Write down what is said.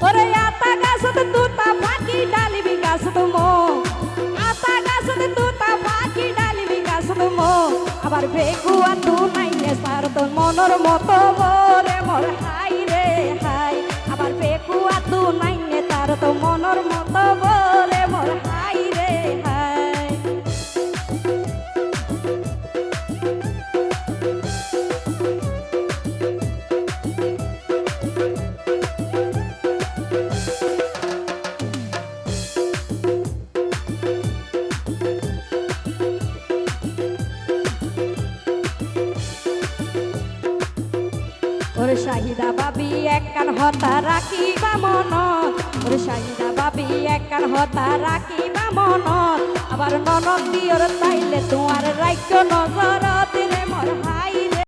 ওরে আতা গাছত তুতা ফাঁকি ডালিবি গাছত মো আতা গাছত তুতা ফাঁকি ডালিবি গাছত মো আবার বেগুয়া তু নাইনে সার তোর মনর মতো বলে মোর হাই রে হাই আবার বেগুয়া তু নাইনে তার তো মনর মতো বলে মোর হাই রে হাই ওরে শাহিদা বাবি এক কান হতা রাখিবা মনত ওরে শাহিদা বাবি এক কান হতা রাখিবা মনত আবার ননদ দিয়র তাইলে তোমার রাইক্য নজর